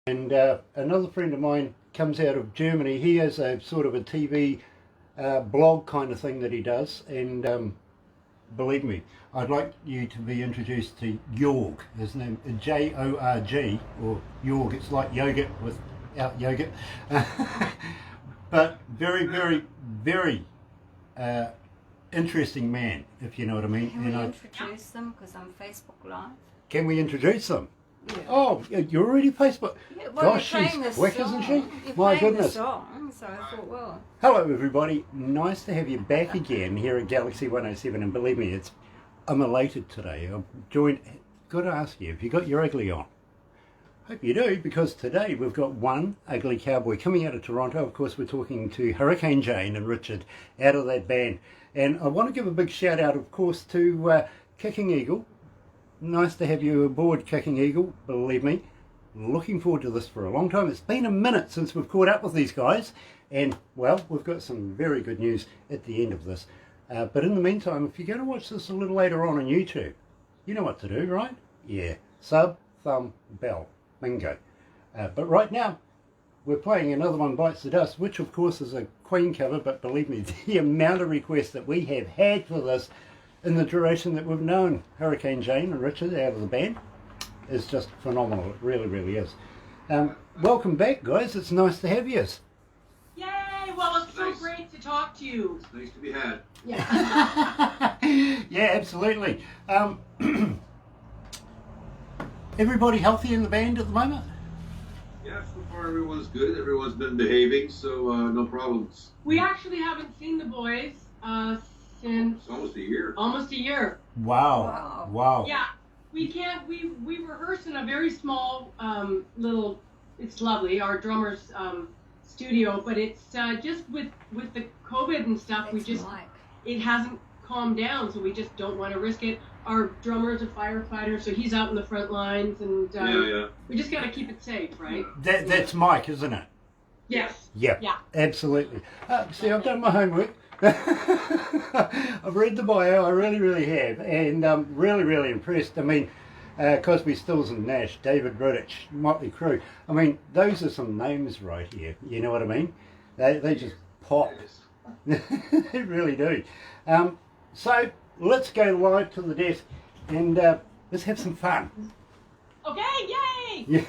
And another friend of mine comes out of Germany. He has a sort of a TV blog kind of thing that he does, and believe me, I'd like you to be introduced to Jorg. His name is Jorg, or Jorg. It's like yogurt without yogurt. But very, very, very interesting man, if you know what I mean. Can we introduce them, because I'm Facebook Live? Can we introduce them? Yeah. Oh, you're already Facebook. Yeah, well, Gosh, she's quick, isn't she? You're My playing goodness. the song, so I thought, well. Hello, everybody. Nice to have you back again here at Galaxy 107. And believe me, I'm elated today. I'm joined. Got to ask you, have you got your ugly on? Hope you do, because today we've got One Ugly Cowboy coming out of Toronto. Of course, we're talking to Hurricane Jane and Richard out of that band. And I want to give a big shout out, of course, to Kicking Eagle. Nice to have you aboard, Kicking Eagle. Believe me, looking forward to this for a long time. It's been a minute since we've caught up with these guys. And, well, we've got some very good news at the end of this. But in the meantime, if you're going to watch this a little later on YouTube, you know what to do, right? Yeah, sub, thumb, bell. Bingo. But right now, we're playing Another One Bites the Dust, which of course is a Queen cover, but believe me, the amount of requests that we have had for this in the duration that we've known Hurricane Jane and Richard out of the band is just phenomenal. It really, really is. Welcome back, guys. It's nice to have you. Yay! Well, it's so great to talk to you. It's nice to be had. Yeah. Yeah, absolutely. Everybody healthy in the band at the moment? Yeah, so far everyone's good. Everyone's been behaving, so no problems. We actually haven't seen the boys since It's almost a year. almost a year. Wow. Wow. Yeah, we can't. We rehearse in a very small little. It's lovely, our drummer's studio, but it's just with the COVID and stuff. It hasn't calmed down, so we just don't want to risk it. Our drummer's a firefighter, so he's out in the front lines, and we just got to keep it safe, right? That's Mike, isn't it? Yes. Yeah. Yeah. Absolutely. See, I've done my homework. I've read the bio, I really, really have, and I'm really, really impressed. I mean, Cosby, Stills and Nash, David Riddich, Motley Crue. I mean, those are some names right here, you know what I mean? They just pop. They really do. So, let's go live to the desk and let's have some fun. Okay, yay! Yeah.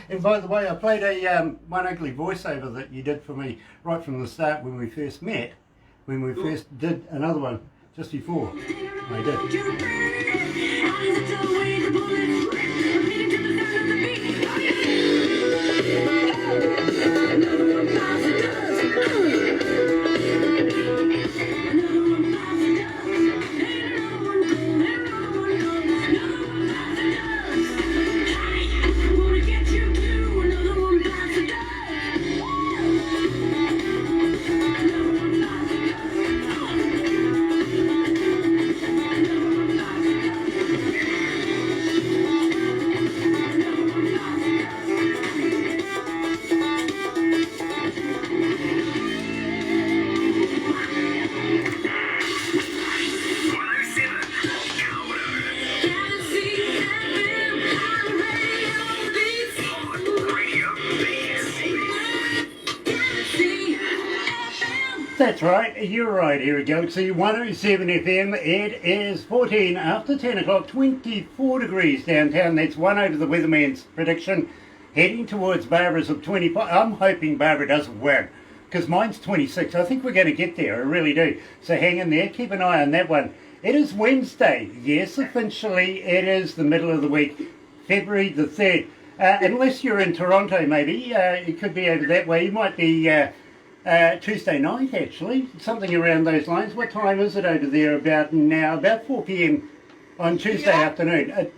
And by the way, I played a One Ugly voiceover that you did for me right from the start when we first met, when we first did another one just before I did. That's right, you're right here at Galaxy 107 FM. It is 14 after 10 o'clock, 24 degrees downtown. That's one over the weatherman's prediction. Heading towards Barbara's of 25. I'm hoping Barbara doesn't win, because mine's 26. I think we're going to get there, I really do. So hang in there, keep an eye on that one. It is Wednesday. Yes, officially it is the middle of the week, February the 3rd. Unless you're in Toronto, maybe. It could be over that way. You might be... Tuesday night, actually, something around those lines. What time is it over there about now? About 4 p.m. on Tuesday afternoon.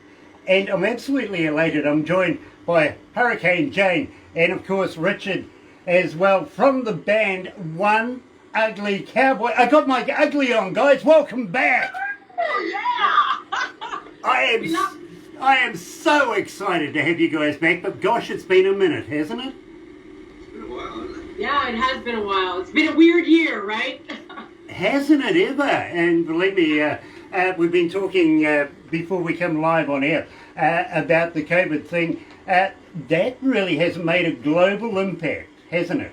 And I'm absolutely elated. I'm joined by Hurricane Jane and, of course, Richard as well from the band One Ugly Cowboy. I got my ugly on, guys. Welcome back. Oh, yeah! I am so excited to have you guys back, but gosh, it's been a minute, hasn't it? It's been a while, hasn't it? Yeah, it has been a while. It's been a weird year, right? Hasn't it ever? And believe me, we've been talking before we come live on air about the COVID thing. that really has made a global impact, hasn't it?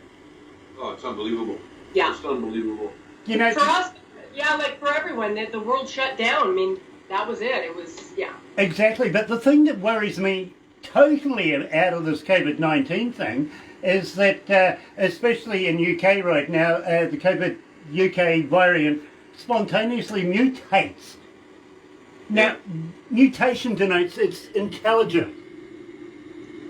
Oh, it's unbelievable. Yeah. It's unbelievable. You know, For us, yeah, like for everyone, the world shut down. I mean, that was it. It was, yeah. exactly. But the thing that worries me totally out of this COVID-19 thing is that, especially in UK right now, the COVID UK variant spontaneously mutates. Now, mutation denotes it's intelligent.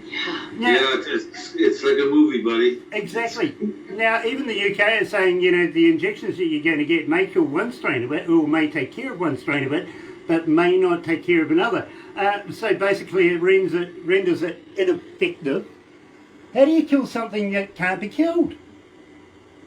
Yeah. Now, Yeah, it's like a movie, buddy. exactly. Now, even the UK is saying, you know, the injections that you're going to get may kill one strain of it, or may take care of one strain of it, but may not take care of another. So basically, it renders it ineffective. How do you kill something that can't be killed?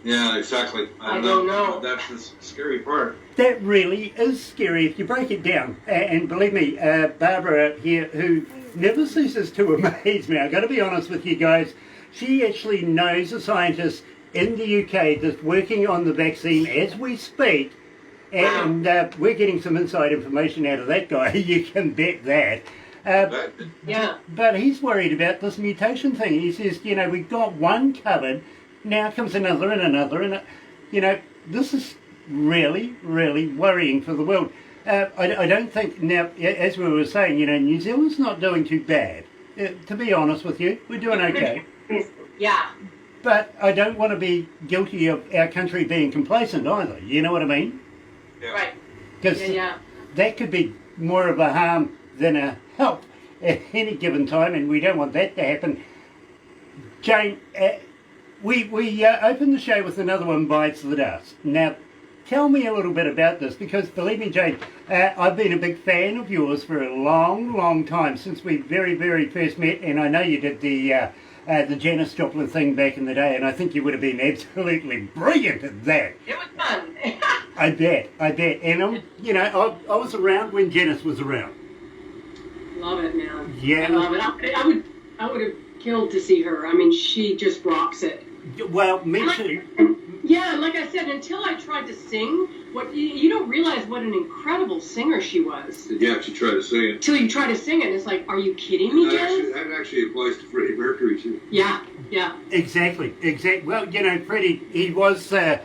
Yeah, exactly. I don't know. That's the scary part. That really is scary if you break it down. And believe me, Barbara here, who never ceases to amaze me, I've got to be honest with you guys, she actually knows a scientist in the UK that's working on the vaccine as we speak, and we're getting some inside information out of that guy, you can bet that. Yeah. But he's worried about this mutation thing. He says, you know, we've got one covered, now comes another and another, and, you know, this is really, really worrying for the world. I don't think, now, as we were saying, you know, New Zealand's not doing too bad. To be honest with you, we're doing okay. Yeah. But I don't want to be guilty of our country being complacent either, you know what I mean? Yeah. Right. Because that could be more of a harm than a help at any given time, and we don't want that to happen. Jane, we opened the show with Another One Bites the Dust. Now, tell me a little bit about this, because believe me, Jane, I've been a big fan of yours for a long, long time, since we very, very first met, and I know you did the Janis Joplin thing back in the day, and I think you would have been absolutely brilliant at that. It was fun. I bet. And, you know, I was around when Janis was around. Love it, man. Yeah. I love it. I would have killed to see her. I mean, she just rocks it. Well, me too. Yeah, like I said, until I tried to sing, what you don't realize what an incredible singer she was. Did you actually try to sing it? Till you try to sing it, and it's like, are you kidding me, Jen? That actually applies to Freddie Mercury, too. Yeah. Exactly. Well, you know, Freddie, he was, I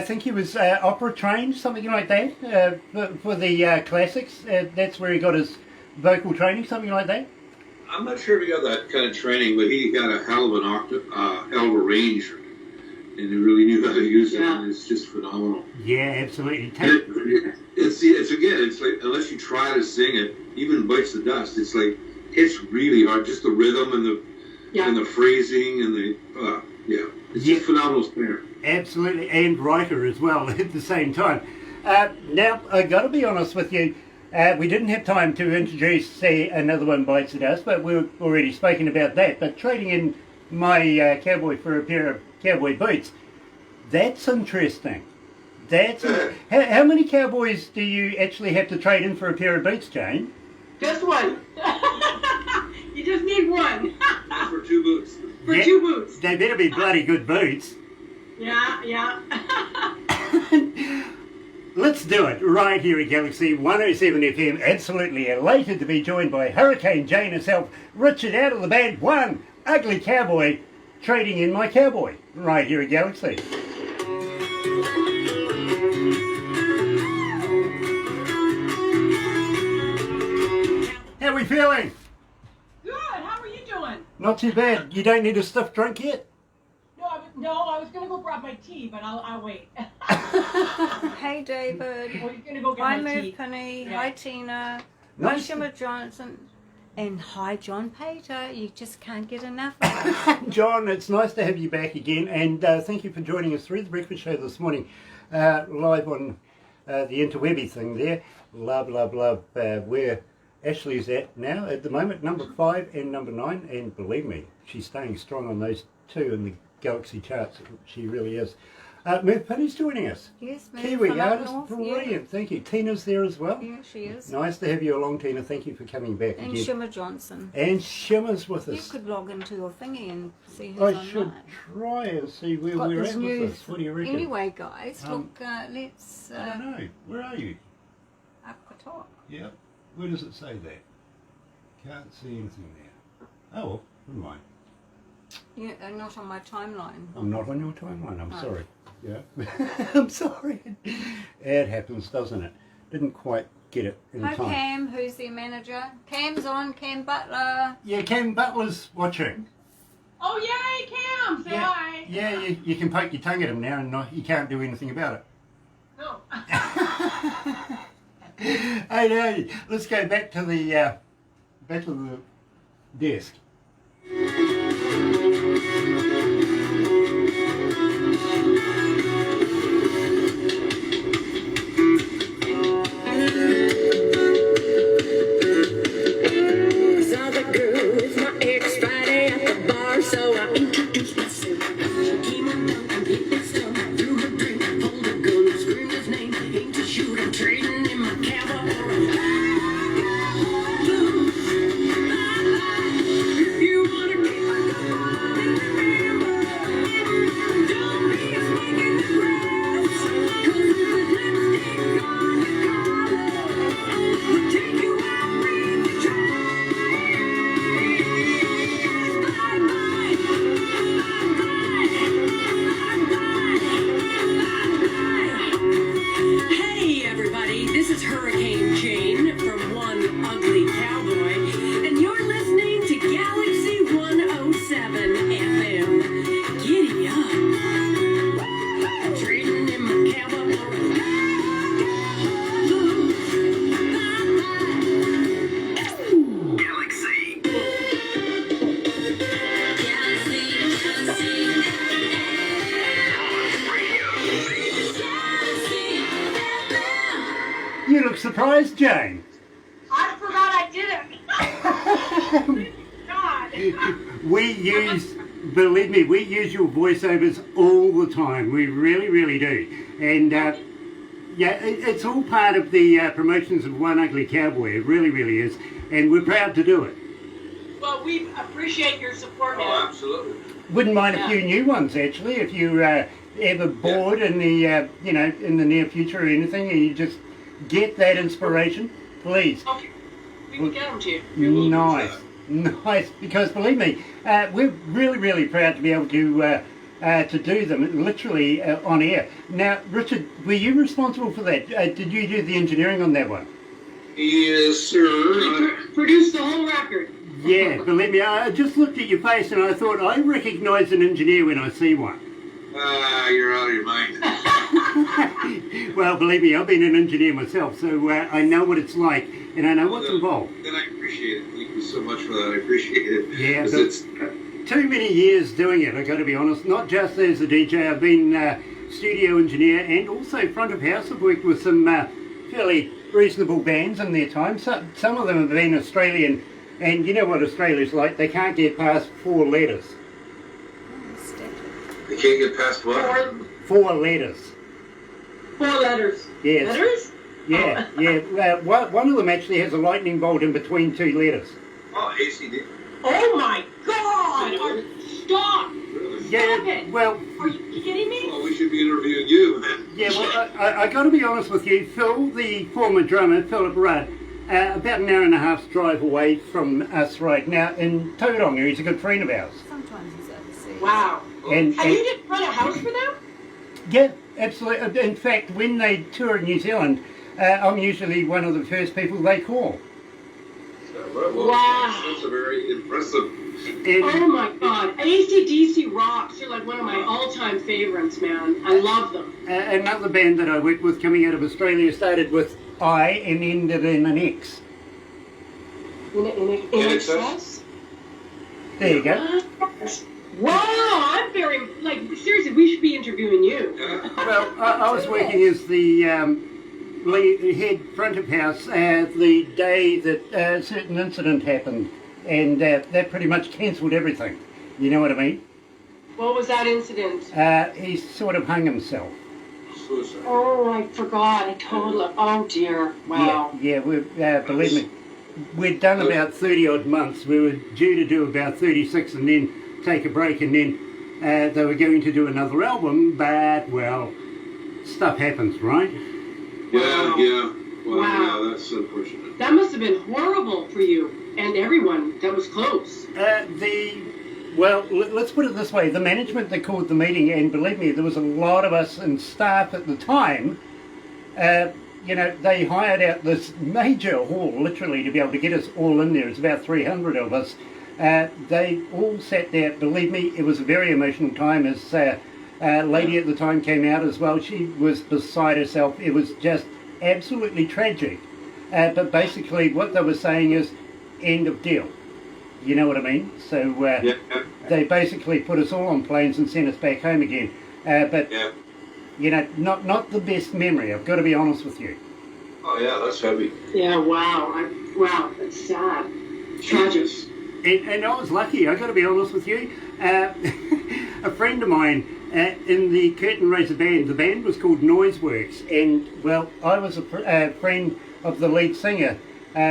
think he was opera trained, something like that, for the classics. That's where he got his vocal training, something like that. I'm not sure if he got that kind of training, but he got a hell of an hell of a range, and he really knew how to use it, and it's just phenomenal. Yeah, absolutely. It's like, unless you try to sing it, even Bites the Dust, it's like, it's really hard, just the rhythm and the phrasing and it's just phenomenal singer. Absolutely, and writer as well at the same time. Now, I got to be honest with you, we didn't have time to introduce, say, Another One Bites the Dust, but we've already spoken about that. But trading in my cowboy for a pair of cowboy boots, that's interesting. How many cowboys do you actually have to trade in for a pair of boots, Jane? Just one. You just need one. For 2 boots. For 2 boots. They better be bloody good boots. Yeah. Let's do it right here at Galaxy 107 FM. Absolutely elated to be joined by Hurricane Jane herself, Richard out of the band One Ugly Cowboy, trading in my cowboy right here at Galaxy. How are we feeling? Good. How are you doing? Not too bad. You don't need a stiff drink yet? I was gonna go grab my tea, but I'll wait. Hey, David. Or you're gonna go get Hi, my tea. Move Penny. Yeah. Hi, Tina. Nice. Hi, Shimmer Johnson. And hi, John Pater. You just can't get enough of us. John, it's nice to have you back again, and thank you for joining us through the breakfast show this morning, live on the interwebby thing there. Love, where Ashley's at now, at the moment, number 5 and number 9, and believe me, she's staying strong on those 2 in the Galaxy charts. She really is. Move Penny's joining us. Yes, Move Kiwi from up artist, north, brilliant, yeah. thank you. Tina's there as well. Yeah, she is. Nice to have you along, Tina. Thank you for coming back And again. Shimmer Johnson. And Shimmer's with You us. could log into your thingy and see who's I online. should try and see where Got we're this at with new this. What do you reckon? Anyway, guys, look, let's I don't know. Where are you? up the top. Yeah. Where does it say that? Can't see anything there. Oh, well, never mind. Yeah, not on my timeline. I'm not on your timeline, I'm Oh. sorry. Yeah. I'm sorry. It happens, doesn't it? Didn't quite get it in Hi time. Cam, who's the manager? Cam's on, Cam Butler. Yeah, Cam Butler's watching. Oh yay, Cam! Say hi. Yeah, you can poke your tongue at him now and you can't do anything about it. No. I know. Let's go back to the desk. Saw the girl with my ex Friday at the bar, so I introduced myself. She came on down and hit me some. Threw her drink, pulled her gun, screamed his name. Aimed to shoot, I'm trading in my cowboy for a blue. If you wanna keep my cowboy, remember, don't be a snake in the grass. 'Cause with lipstick on your collar, we'll take you out, bring you joy. Hey everybody, this is Hurricane Jane from One Ugly Cowboy, and you're listening to Galaxy 107 FM. Giddy up. Trading in my cowboy for a Galaxy. You look surprised, Jane. I forgot I didn't. God. We use, believe me, we use your voiceovers all the time. We really, really do. And yeah, it's all part of the promotions of One Ugly Cowboy. It really, really is. And we're proud to do it. Well, we appreciate your support, Oh, man. absolutely. Wouldn't mind a few new ones, actually, if you're ever bored in the, you know, in the near future or anything, and you just get that inspiration, please. Okay. We can get them to you. Nice, nice. Because believe me, we're really, really proud to be able to do them literally on air. Now, Richard, were you responsible for that? Did you do the engineering on that one? Yes, sir. Produce the whole record. Yeah, believe me, I just looked at your face and I thought I recognise an engineer when I see one. You're out of your mind. Well, believe me, I've been an engineer myself, so I know what it's like and I know what's involved. Then I appreciate it. Thank you so much for that. I appreciate it. Yeah, 'Cause but it's too many years doing it, I've got to be honest. Not just as a DJ, I've been studio engineer and also front of house. I've worked with some fairly reasonable bands in their time. Some of them have been Australian, and you know what Australia's like, they can't get past 4 letters. they can't get past what? 4 letters. 4 letters. Yes. Letters? Yeah, yeah. One of them actually has a lightning bolt in between 2 letters. Oh, ACD. Oh my God! Stop! Really? Yeah, Stop it. well, Are you kidding me? Well, we should be interviewing you, man. yeah, well, I got to be honest with you. Phil, the former drummer, Philip Rudd, about an hour and a half's drive away from us right now in Tauranga. He's a good friend of ours. Sometimes he's overseas. Wow. And And you did run a house for them? yeah, absolutely. In fact, when they tour New Zealand, I'm usually one of the first people they call. Well, Wow. That's a very impressive. And, Oh my God. AC/DC rocks. You're like one of my all-time favorites, man. I love them. another band that I worked with coming out of Australia started with I and ended in an X. In excess? There you go. Wow, I'm very, like, seriously, we should be interviewing you. Well, I was working as the head front of house the day that a certain incident happened, and that pretty much cancelled everything. You know what I mean? What was that incident? He sort of hung himself. Suicide. Oh, I forgot. I totally, oh dear. Wow. Yeah, believe me, we'd done about 30 odd months. We were due to do about 36 and then take a break, and then they were going to do another album, but well, stuff happens, right? Yeah, yeah. Well, Wow. yeah, that's unfortunate. That must have been horrible for you. and everyone that was close. Let's put it this way. The management that called the meeting, and believe me, there was a lot of us and staff at the time, they hired out this major hall, literally, to be able to get us all in there. It's about 300 of us. They all sat there. Believe me, it was a very emotional time. As a lady at the time came out as well, she was beside herself. It was just absolutely tragic. But basically what they were saying is end of deal. You know what I mean? So they basically put us all on planes and sent us back home again. Not the best memory, I've got to be honest with you. Oh yeah, that's heavy. Yeah, wow. Wow, that's sad. Tragic. And I was lucky, I've got to be honest with you. A friend of mine in the Curtain Raiser band, the band was called Noiseworks, and well, I was a friend of the lead singer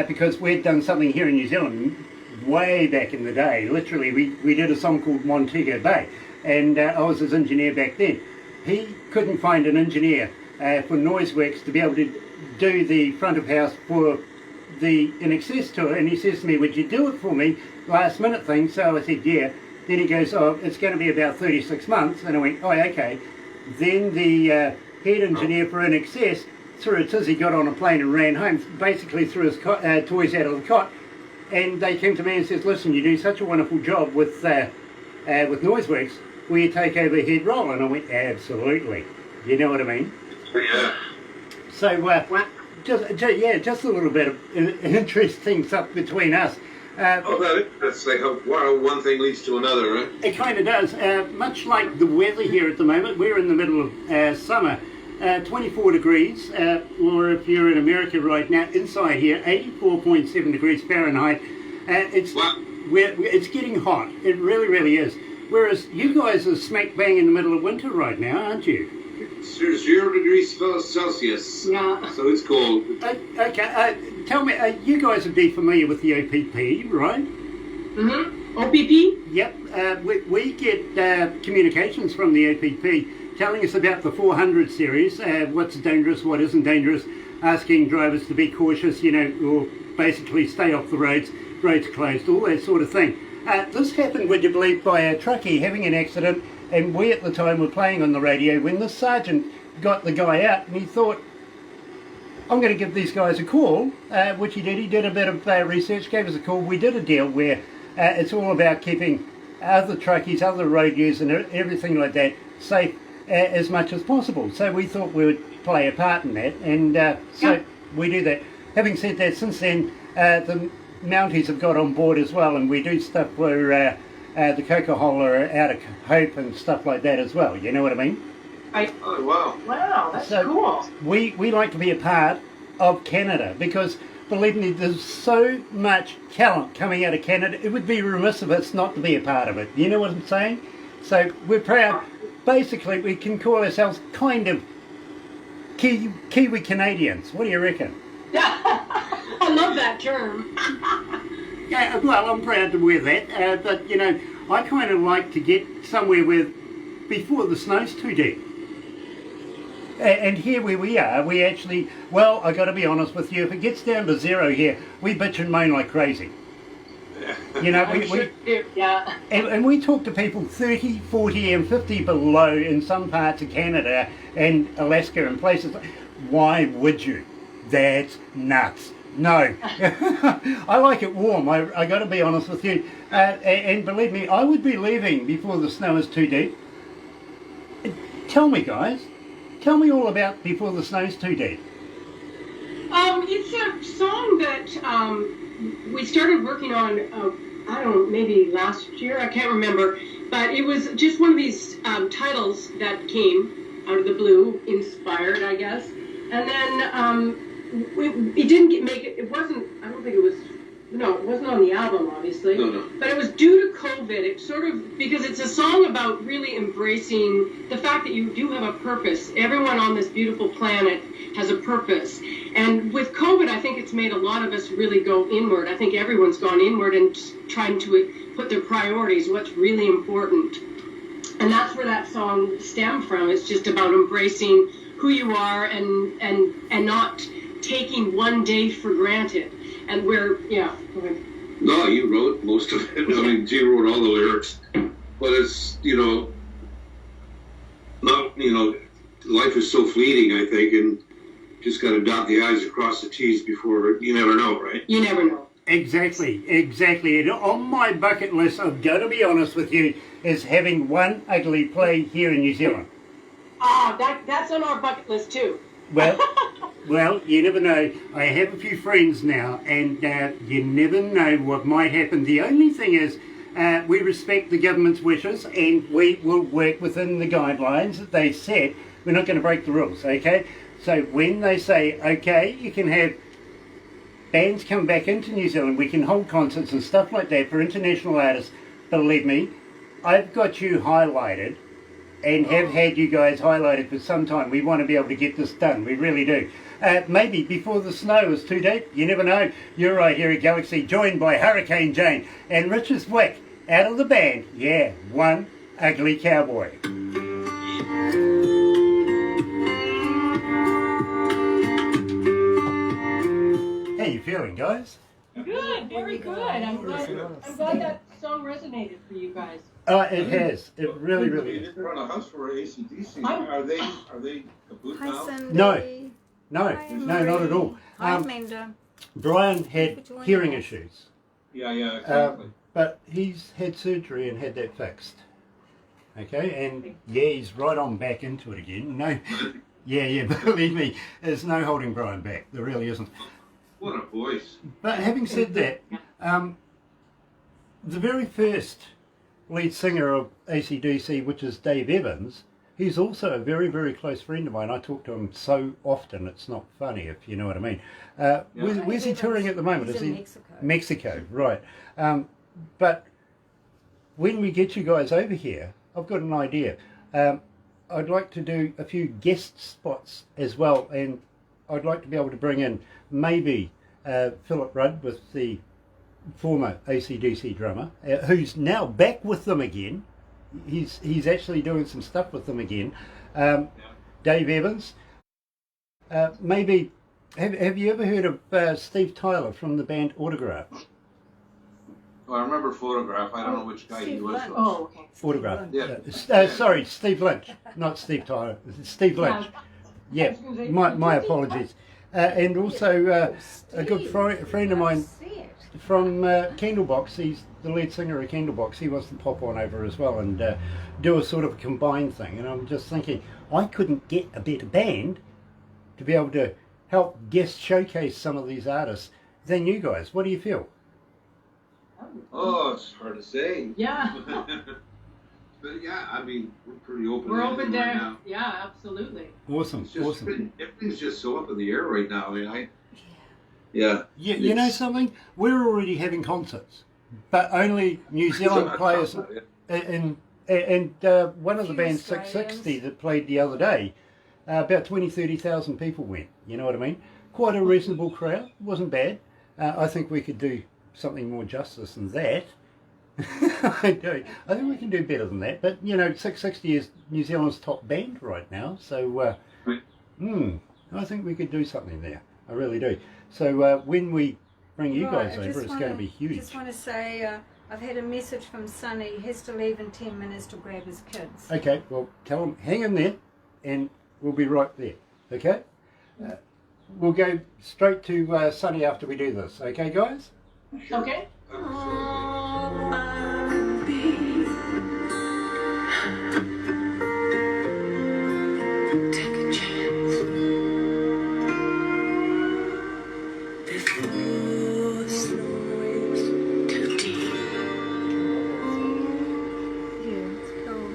because we'd done something here in New Zealand way back in the day. Literally, we did a song called Montego Bay, and I was his engineer back then. He couldn't find an engineer for Noiseworks to be able to do the front of house for the In Excess tour, and he says to me, would you do it for me, last minute thing? So I said yeah. Then he goes, oh, it's going to be about 36 months, and I went, oh okay. Then the head engineer for In Excess threw a tizzy, got on a plane and ran home, basically threw his toys out of the cot, and they came to me and says, listen, you do such a wonderful job with Noiseworks, will you take over head role? And I went, absolutely. You know what I mean? Yeah. So just a little bit of interesting stuff between us. That's like how one thing leads to another, right? It kind of does. Much like the weather here at the moment, we're in the middle of summer. 24 degrees, or if you're in America right now, inside here, 84.7 degrees Fahrenheit. It's getting hot. It really, really is. Whereas you guys are smack bang in the middle of winter right now, aren't you? It's 0 degrees Celsius. Yeah. So it's cold. Okay. Tell me, you guys would be familiar with the OPP, right? Mm-hmm. OPP? Yep. We get communications from the OPP telling us about the 400 series, what's dangerous, what isn't dangerous, asking drivers to be cautious, or basically stay off the roads closed, all that sort of thing. This happened, would you believe, by a truckie having an accident, and we at the time were playing on the radio when the sergeant got the guy out, and he thought, I'm going to give these guys a call, which he did. He did a bit of research, gave us a call. We did a deal where it's all about keeping other truckies, other road users and everything like that safe as much as possible. So we thought we would play a part in that, and so we do that. Having said that, since then the Mounties have got on board as well, and we do stuff for the Coca-Cola out of Hope and stuff like that as well. You know what I mean? Oh wow! Wow, that's so cool. We like to be a part of Canada because, believe me, there's so much talent coming out of Canada. It would be remiss of us not to be a part of it. You know what I'm saying? So we're proud. Basically, we can call ourselves kind of Kiwi Canadians. What do you reckon? I love that term. Yeah, well, I'm proud to wear that, but I kind of like to get somewhere before the snow's too deep. And here where we are, we actually, well, I got to be honest with you, if it gets down to 0 here, we bitch and moan like crazy. And we talk to people 30, 40 and 50 below in some parts of Canada and Alaska and places. Why would you? That's nuts. No. I like it warm, I got to be honest with you. And believe me, I would be leaving before the snow is too deep. Tell me, guys. Tell me all about Before the Snow's Too Deep. It's a song that we started working on, I don't know, maybe last year, I can't remember. But it was just one of these titles that came out of the blue, inspired, I guess. And then it didn't make it, it wasn't, I don't think it was, no, it wasn't on the album, obviously. No. But it was due to COVID. It sort of, because it's a song about really embracing the fact that you do have a purpose. Everyone on this beautiful planet has a purpose. And with COVID, I think it's made a lot of us really go inward. I think everyone's gone inward and trying to put their priorities, what's really important. And that's where that song stemmed from. It's just about embracing who you are and not taking one day for granted. And we're, No, you wrote most of it. I mean, G wrote all the lyrics, but it's not life is so fleeting. I think, and just got to dot the I's across the T's before you never know, right? You never know. Exactly. And on my bucket list, I'm going to be honest with you, is having One Ugly play here in New Zealand. That's on our bucket list too. Well, you never know. I have a few friends now, and you never know what might happen. The only thing is, we respect the government's wishes, and we will work within the guidelines that they set. We're not going to break the rules, okay? So when they say, okay, you can have bands come back into New Zealand, we can hold concerts and stuff like that for international artists, believe me, I've got you highlighted and have had you guys highlighted for some time. We want to be able to get this done, we really do. Maybe before the snow is too deep, you never know. You're right here at Galaxy, joined by Hurricane Jane and Richard Wick, out of the band, yeah, One Ugly Cowboy. How you feeling, guys? Good, very good. I'm glad that song resonated for you guys. It has. It really, really is. Run a house for AC/DC. Are they kaput Hi, now? Cindy. No, not at all. Hi, Amanda. Brian had Thank you for joining hearing us. issues, Yeah, exactly. but he's had surgery and had that fixed. Okay, and yeah, he's right on back into it again. No, yeah, believe me, there's no holding Brian back. There really isn't. What a voice. But having said that, the very first lead singer of AC/DC, which is Dave Evans, he's also a very, very close friend of mine. I talk to him so often, it's not funny, if you know what I mean. Where's he touring at the moment? He's Is in he Mexico. Mexico, right. But when we get you guys over here, I've got an idea. I'd like to do a few guest spots as well, and I'd like to be able to bring in maybe Philip Rudd, with the former AC/DC drummer, who's now back with them again. He's actually doing some stuff with them again. Dave Evans. Maybe, have you ever heard of Steve Tyler from the band Autograph? Well, I remember Photograph. I don't know which guy he was. Oh, okay. Autograph. Yeah. Sorry, Steve Lynch, not Steve Tyler. Steve Lynch. Yeah, my apologies. And also a good friend of mine from Candlebox. He's the lead singer of Candlebox. He wants to pop on over as well and do a sort of a combined thing. And I'm just thinking, I couldn't get a better band to be able to help guest showcase some of these artists than you guys. What do you feel? Oh, it's hard to say. Yeah. But yeah, I mean, we're pretty open. We're open right there. now. Yeah, absolutely. Awesome, It's just awesome. everything's just so up in the air right now. Yeah. You know something? We're already having concerts, but only New Zealand players. And one of the Few bands, Australians. 660, that played the other day, about 30,000 people went. You know what I mean? Quite a reasonable crowd. Wasn't bad. I think we could do something more justice than that. I do. I think we can do better than that. But, 660 is New Zealand's top band right now. So, I think we could do something there. I really do. So, when we bring you guys over, it's going to be huge. I just want to say, I've had a message from Sonny. He has to leave in 10 minutes to grab his kids. Okay, well, tell him, hang in there, and we'll be right there. Okay? We'll go straight to Sonny after we do this. Okay, guys? Okay. Take a chance before the snow is too deep. Yeah, it's cool.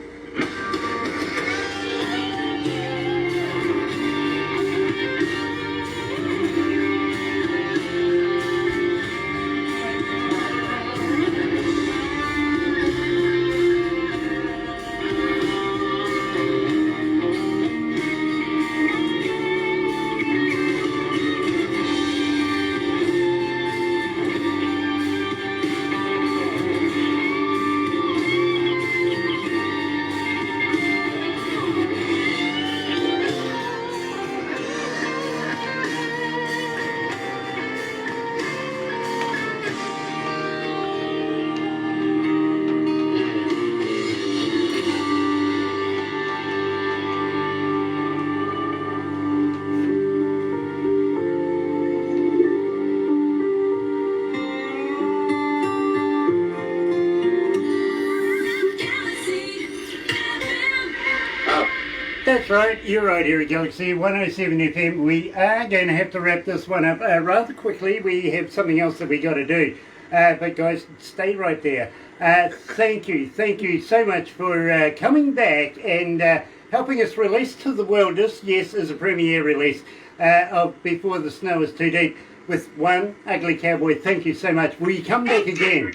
That's right, you're right here at Galaxy 107 FM. We are going to have to wrap this one up rather quickly. We have something else that we got to do. But guys, stay right there. Thank you so much for coming back and helping us release to the world. This, yes, is a premiere release of Before the Snow is Too Deep with One Ugly Cowboy. Thank you so much. Will you come back again?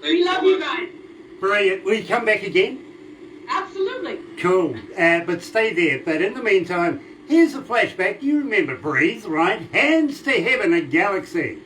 We love you guys. Brilliant. Will you come back again? Absolutely. Cool. But stay there. But in the meantime, here's a flashback. You remember Breathe, right? Hands to Heaven, a Galaxy.